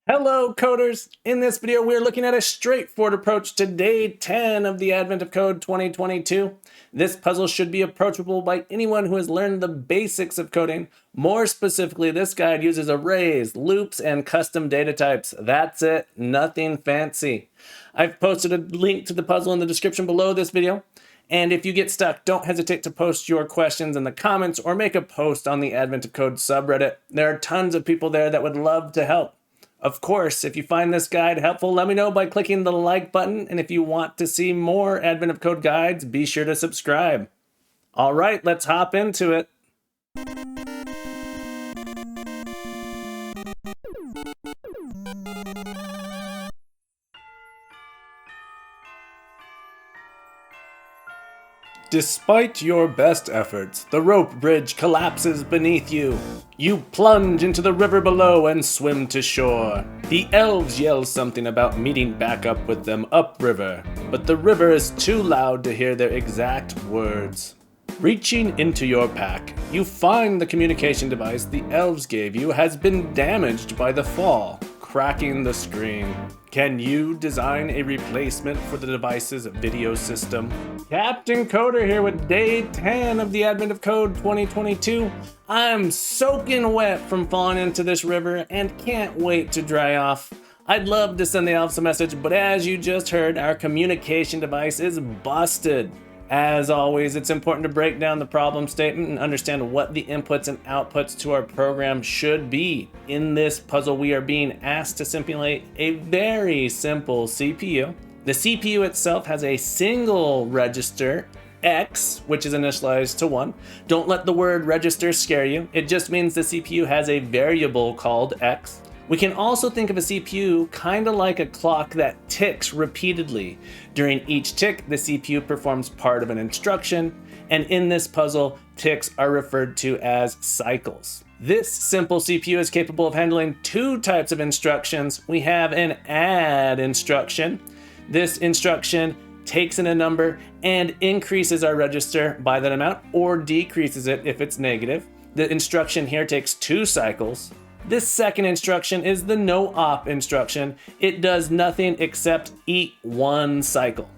Hello coders! In this video we're looking at a straightforward approach to day 10 of the Advent of Code 2022. This puzzle should be approachable by anyone who has learned the basics of coding. More specifically, this guide uses arrays, loops, and custom data types. That's it, nothing fancy. I've posted a link to the puzzle in the description below this video. And if you get stuck, don't hesitate to post your questions in the comments or make a post on the Advent of Code subreddit. There are tons of people there that would love to help. Of course, if you find this guide helpful, let me know by clicking the like button, and if you want to see more Advent of Code guides, be sure to subscribe. All right, let's hop into it. Despite your best efforts, the rope bridge collapses beneath you. You plunge into the river below and swim to shore. The elves yell something about meeting back up with them upriver, but the river is too loud to hear their exact words. Reaching into your pack, you find the communication device the elves gave you has been damaged by the fall, cracking the screen. Can you design a replacement for the device's video system? Captain Coder here with day 10 of the Advent of Code 2022. I'm soaking wet from falling into this river and can't wait to dry off. I'd love to send the elves a message, but as you just heard, our communication device is busted. As always, it's important to break down the problem statement and understand what the inputs and outputs to our program should be. In this puzzle, we are being asked to simulate a very simple CPU. The CPU itself has a single register, X, which is initialized to 1. Don't let the word register scare you. It just means the CPU has a variable called X. We can also think of a CPU kind of like a clock that ticks repeatedly. During each tick, the CPU performs part of an instruction, and in this puzzle, ticks are referred to as cycles. This simple CPU is capable of handling two types of instructions. We have an add instruction. This instruction takes in a number and increases our register by that amount, or decreases it if it's negative. The instruction here takes 2 cycles. This second instruction is the no-op instruction. It does nothing except eat 1 cycle.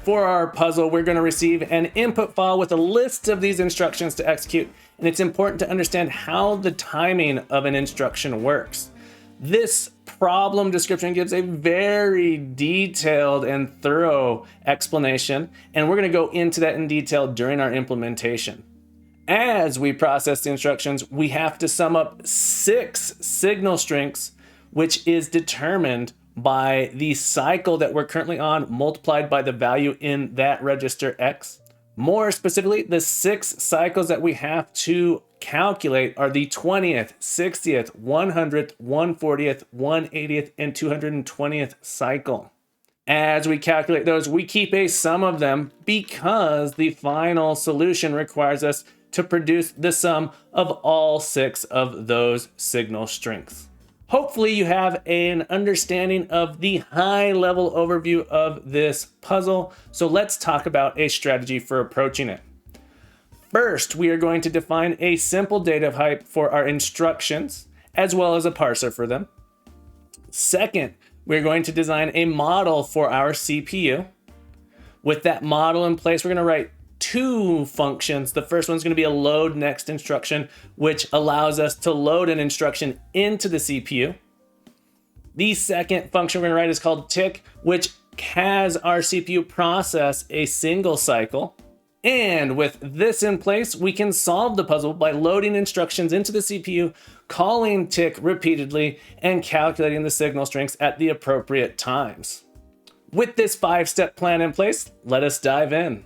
For our puzzle, we're going to receive an input file with a list of these instructions to execute, and it's important to understand how the timing of an instruction works. This problem description gives a very detailed and thorough explanation, and we're going to go into that in detail during our implementation. As we process the instructions, we have to sum up 6 signal strengths, which is determined by the cycle that we're currently on multiplied by the value in that register X. More specifically, the 6 cycles that we have to calculate are the 20th, 60th, 100th, 140th, 180th, and 220th cycle. As we calculate those, we keep a sum of them because the final solution requires us to produce the sum of all 6 of those signal strengths. Hopefully you have an understanding of the high-level overview of this puzzle, so let's talk about a strategy for approaching it. First, we are going to define a simple data type for our instructions, as well as a parser for them. Second, we're going to design a model for our CPU. With that model in place, we're going to write 2 functions. The first one's going to be a LoadNextInstruction, which allows us to load an instruction into the CPU. The second function we're going to write is called tick, which has our CPU process a single cycle. And with this in place, we can solve the puzzle by loading instructions into the CPU, calling tick repeatedly, and calculating the signal strengths at the appropriate times. With this 5-step plan in place, let us dive in.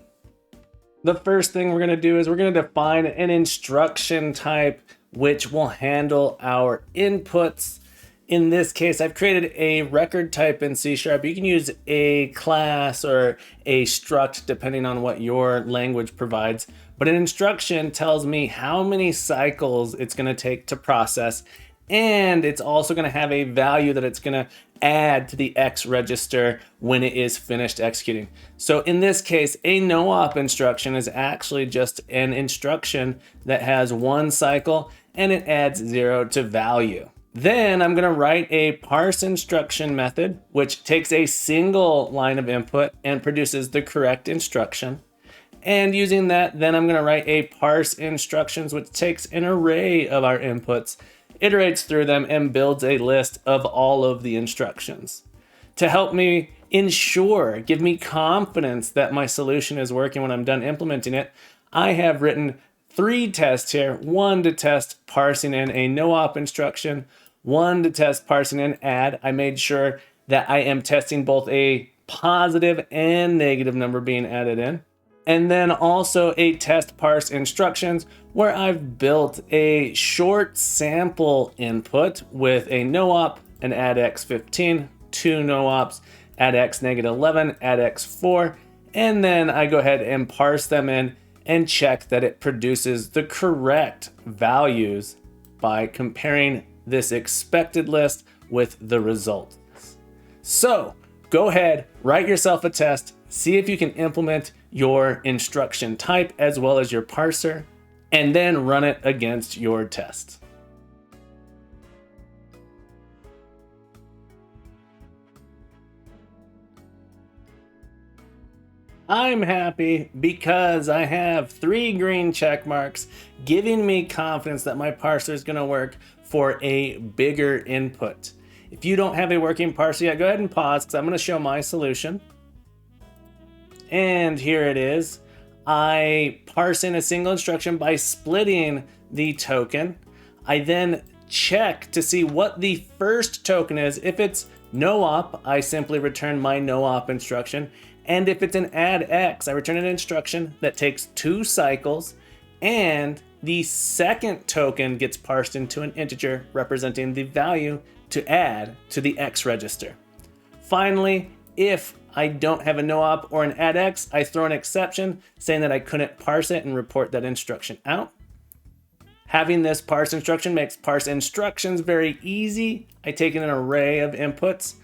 The first thing we're going to do is we're going to define an instruction type which will handle our inputs. In this case, I've created a record type in C#. You can use a class or a struct depending on what your language provides. But an instruction tells me how many cycles it's going to take to process, and it's also going to have a value that it's going to add to the X register when it is finished executing. So in this case, a no-op instruction is actually just an instruction that has 1 cycle and it adds 0 to value. Then I'm going to write a parse instruction method, which takes a single line of input and produces the correct instruction. And using that, then I'm going to write a parse instructions, which takes an array of our inputs, iterates through them, and builds a list of all of the instructions. To help me ensure, give me confidence that my solution is working when I'm done implementing it, I have written 3 tests here. 1 to test parsing in a no-op instruction, 1 to test parsing in add. I made sure that I am testing both a positive and negative number being added in. And then also a test parse instructions where I've built a short sample input with a no-op, an add x15, 2 no-ops, add x -11, add x4, and then I go ahead and parse them in and check that it produces the correct values by comparing this expected list with the result. So go ahead, write yourself a test, see if you can implement your instruction type as well as your parser, and then run it against your test. I'm happy because I have 3 green check marks giving me confidence that my parser is going to work for a bigger input. If you don't have a working parser yet, go ahead and pause because I'm going to show my solution. And here it is. I parse in a single instruction by splitting the token. I then check to see what the first token is. If it's no-op, I simply return my no-op instruction. And if it's an add x, I return an instruction that takes 2 cycles, and the second token gets parsed into an integer representing the value to add to the x register. Finally, if I don't have a no-op or an add x, I throw an exception saying that I couldn't parse it and report that instruction out. Having this parse instruction makes parse instructions very easy. I take in an array of inputs,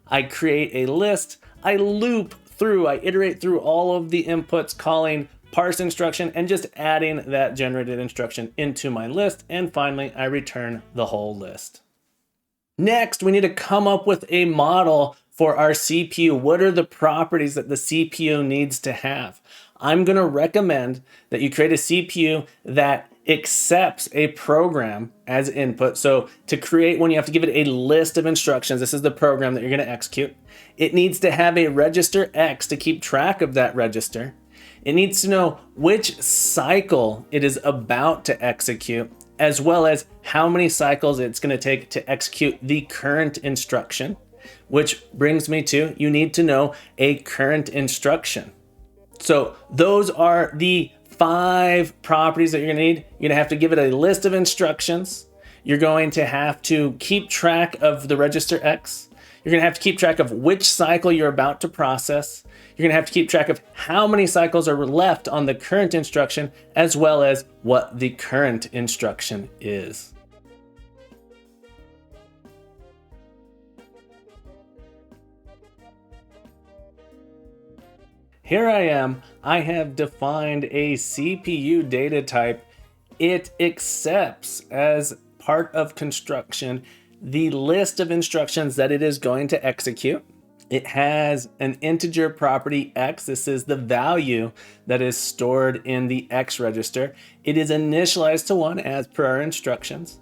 I create a list, I loop through, I iterate through all of the inputs calling parse instruction and just adding that generated instruction into my list. And finally, I return the whole list. Next, we need to come up with a model for our CPU. What are the properties that the CPU needs to have? I'm going to recommend that you create a CPU that accepts a program as input. So to create one, you have to give it a list of instructions. This is the program that you're going to execute. It needs to have a register X to keep track of that register. It needs to know which cycle it is about to execute, as well as how many cycles it's going to take to execute the current instruction, which brings me to, you need to know a current instruction. So those are the 5 properties that you're going to need. You're going to have to give it a list of instructions. You're going to have to keep track of the register X. You're going to have to keep track of which cycle you're about to process. You're going to have to keep track of how many cycles are left on the current instruction, as well as what the current instruction is. Here I am. I have defined a CPU data type. It accepts as part of construction the list of instructions that it is going to execute. It has an integer property X. This is the value that is stored in the X register. It is initialized to 1 as per our instructions.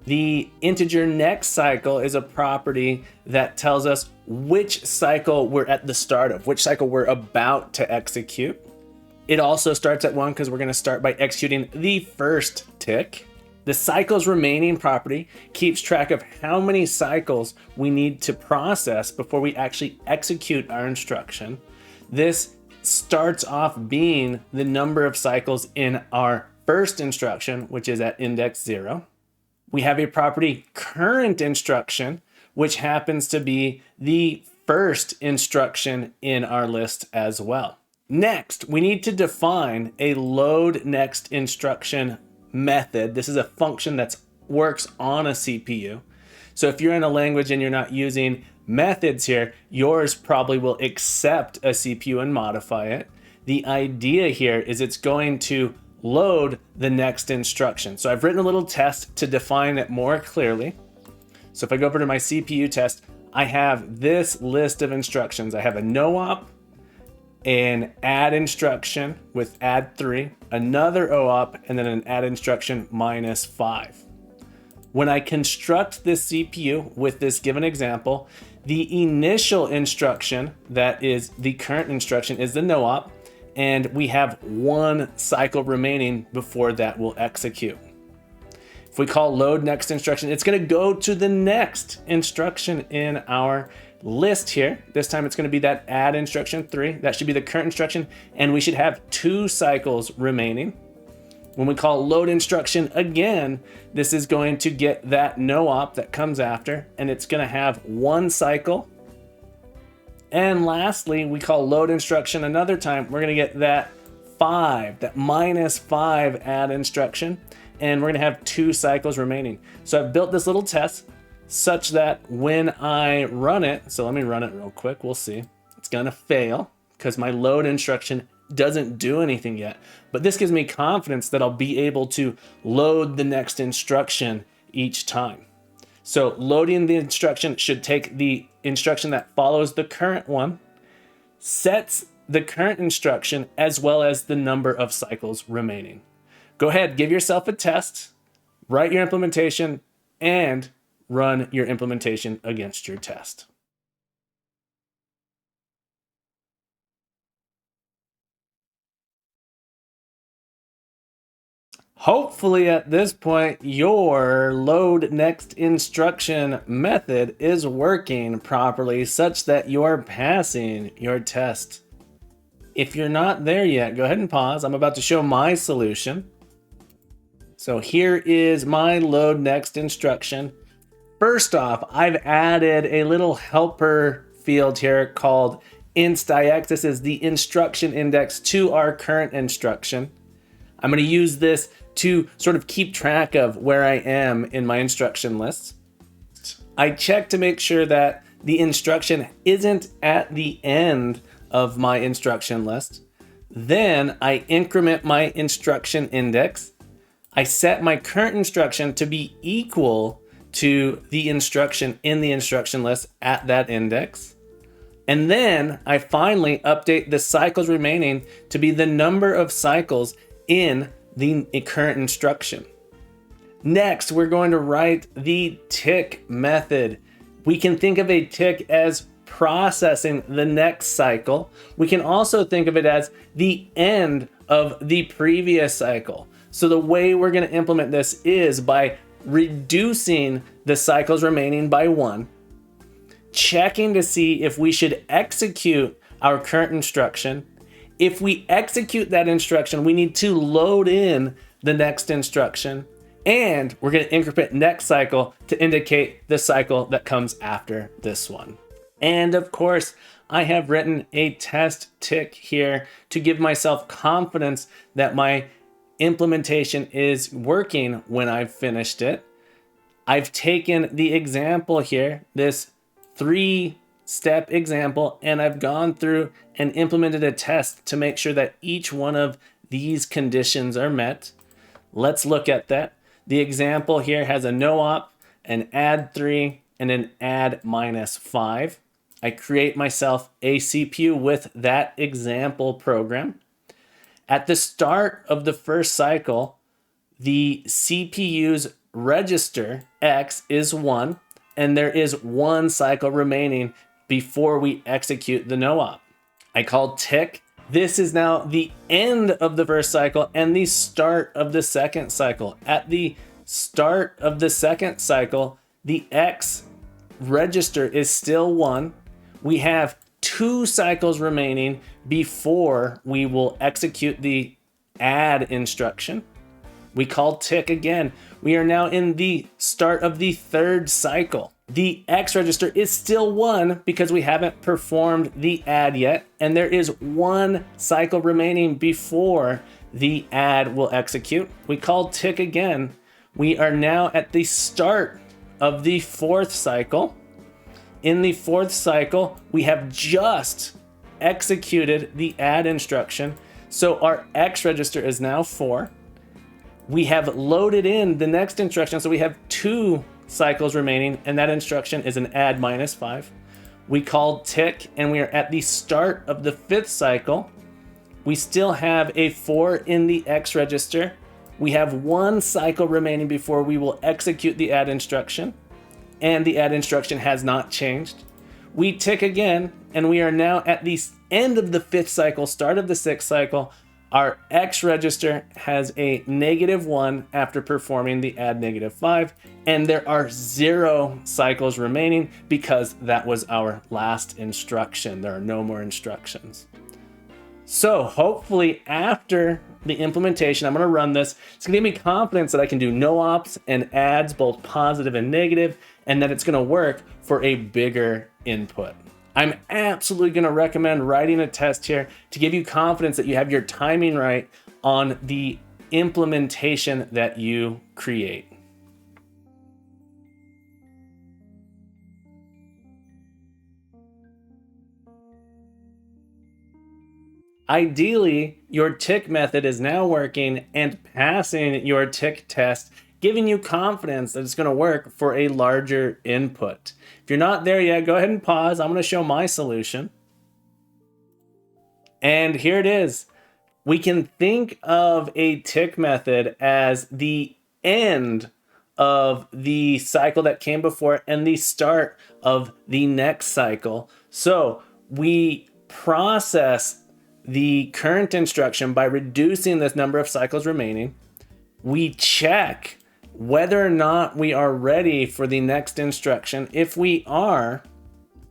The integer next cycle is a property that tells us which cycle we're at the start of, which cycle we're about to execute. It also starts at 1 because we're going to start by executing the first tick. The cycles remaining property keeps track of how many cycles we need to process before we actually execute our instruction. This starts off being the number of cycles in our first instruction, which is at index 0. We have a property current instruction, which happens to be the first instruction in our list as well. Next, we need to define a LoadNextInstruction method. This is a function that works on a CPU. So if you're in a language and you're not using methods here, yours probably will accept a CPU and modify it. The idea here is it's going to load the next instruction. So I've written a little test to define it more clearly. So if I go over to my CPU test, I have this list of instructions. I have a no-op, an add instruction with add 3, another OOP, and then an add instruction -5. When I construct this CPU with this given example, the initial instruction, that is the current instruction, is the no-op, and we have 1 cycle remaining before that will execute. If we call LoadNextInstruction, it's going to go to the next instruction in our list here. This time it's going to be that add instruction 3. That should be the current instruction, and we should have 2 cycles remaining. When we call load instruction again, this is going to get that no-op that comes after, and it's going to have 1 cycle. And lastly, we call load instruction another time. We're going to get that 5, that -5 add instruction, and we're going to have 2 cycles remaining. So I've built this little test such that when I run it, so let me run it real quick, we'll see. It's going to fail because my load instruction doesn't do anything yet. But this gives me confidence that I'll be able to load the next instruction each time. So loading the instruction should take the instruction that follows the current one, sets the current instruction, as well as the number of cycles remaining. Go ahead, give yourself a test, write your implementation, and run your implementation against your test. Hopefully at this point, your load next instruction method is working properly such that you're passing your test. If you're not there yet, go ahead and pause. I'm about to show my solution. So here is my load next instruction. First off, I've added a little helper field here called instix. This is the instruction index to our current instruction. I'm going to use this to sort of keep track of where I am in my instruction list. I check to make sure that the instruction isn't at the end of my instruction list. Then I increment my instruction index. I set my current instruction to be equal to the instruction in the instruction list at that index. And then I finally update the cycles remaining to be the number of cycles in the current instruction. Next, we're going to write the tick method. We can think of a tick as processing the next cycle. We can also think of it as the end of the previous cycle. So the way we're going to implement this is by reducing the cycles remaining by 1, checking to see if we should execute our current instruction. If we execute that instruction, we need to load in the next instruction, and we're going to increment next cycle to indicate the cycle that comes after this one. And of course, I have written a test tick here to give myself confidence that my implementation is working when I've finished it. I've taken the example here, this 3-step example, and I've gone through and implemented a test to make sure that each one of these conditions are met. Let's look at that. The example here has a no-op, an add 3, and an add -5. I create myself a CPU with that example program. At the start of the first cycle, the CPU's register X is 1, and there is 1 cycle remaining before we execute the no-op. I call tick. This is now the end of the first cycle and the start of the second cycle. At the start of the second cycle, the X register is still 1. We have 2 cycles remaining before we will execute the add instruction. We call tick again. We are now in the start of the third cycle. The X register is still 1 because we haven't performed the add yet, and there is 1 cycle remaining before the add will execute. We call tick again. We are now at the start of the 4th cycle. In the 4th cycle, we have just executed the add instruction, so our X register is now 4. We have loaded in the next instruction, so we have 2 cycles remaining, and that instruction is an add -5. We called tick, and we are at the start of the 5th cycle. We still have a 4 in the X register. We have 1 cycle remaining before we will execute the add instruction, and the add instruction has not changed. We tick again, and we are now at the end of the 5th cycle, start of the 6th cycle. Our X register has a -1 after performing the add -5, and there are 0 cycles remaining because that was our last instruction. There are no more instructions. So hopefully after the implementation, I'm going to run this. It's going to give me confidence that I can do no ops and adds, both positive and negative, and that it's going to work for a bigger input. I'm absolutely going to recommend writing a test here to give you confidence that you have your timing right on the implementation that you create. Ideally, your tick method is now working and passing your tick test, giving you confidence that it's going to work for a larger input. If you're not there yet, go ahead and pause. I'm going to show my solution. And here it is. We can think of a tick method as the end of the cycle that came before and the start of the next cycle. So we process the current instruction by reducing this number of cycles remaining. We check whether or not we are ready for the next instruction. If we are,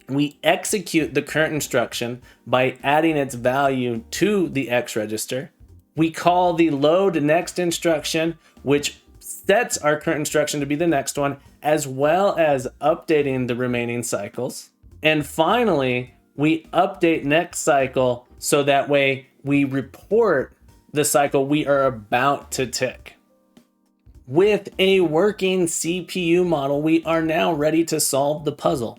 we execute the current instruction by adding its value to the X register. We call the LoadNextInstruction, which sets our current instruction to be the next one, as well as updating the remaining cycles. And finally, we update next cycle so that way we report the cycle we are about to tick. With a working CPU model, we are now ready to solve the puzzle.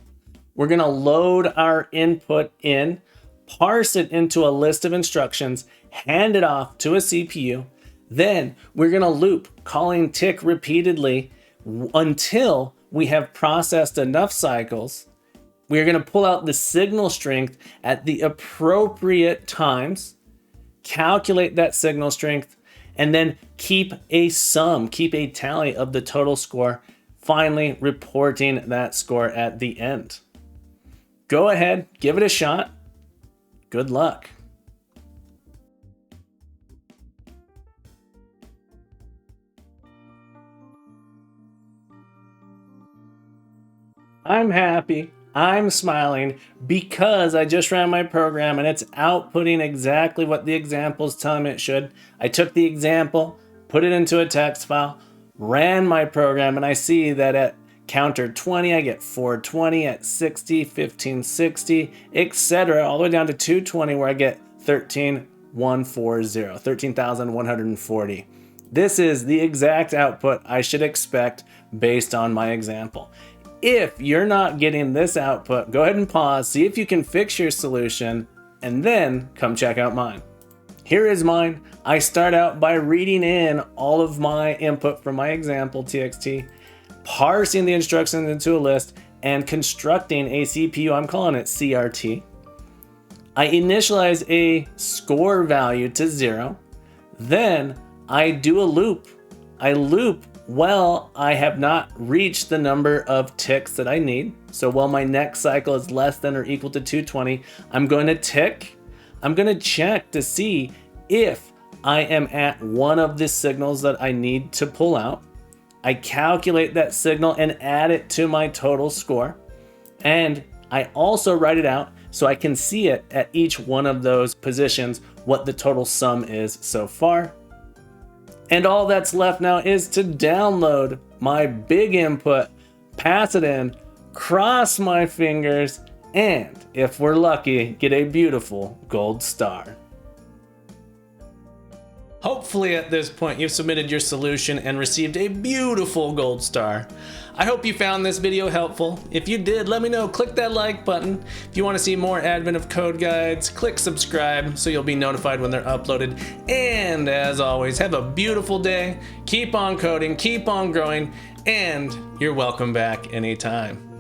We're going to load our input in, parse it into a list of instructions, hand it off to a CPU. Then we're going to loop, calling tick repeatedly until we have processed enough cycles. We're going to pull out the signal strength at the appropriate times, calculate that signal strength, and then keep a sum, keep a tally of the total score, finally reporting that score at the end. Go ahead, give it a shot. Good luck. I'm happy. I'm smiling because I just ran my program and it's outputting exactly what the example is telling me it should. I took the example, put it into a text file, ran my program, and I see that at counter 20, I get 420, at 60, 1560, etc., all the way down to 220 where I get 13,140. This is the exact output I should expect based on my example. If you're not getting this output, go ahead and pause, see if you can fix your solution, and then come check out mine. Here is mine. I start out by reading in all of my input from my example txt, parsing the instructions into a list, and constructing a CPU. I'm calling it CRT. I initialize a score value to 0. Then I do a loop. I loop while I have not reached the number of ticks that I need. So while my next cycle is less than or equal to 220, I'm going to tick. I'm going to check to see if I am at one of the signals that I need to pull out. I calculate that signal and add it to my total score. And I also write it out so I can see it at each one of those positions, what the total sum is so far. And all that's left now is to download my big input, pass it in, cross my fingers, and if we're lucky, get a beautiful gold star. Hopefully at this point you've submitted your solution and received a beautiful gold star. I hope you found this video helpful. If you did, let me know. Click that like button. If you want to see more Advent of Code guides, click subscribe so you'll be notified when they're uploaded. And as always, have a beautiful day. Keep on coding, keep on growing, and you're welcome back anytime.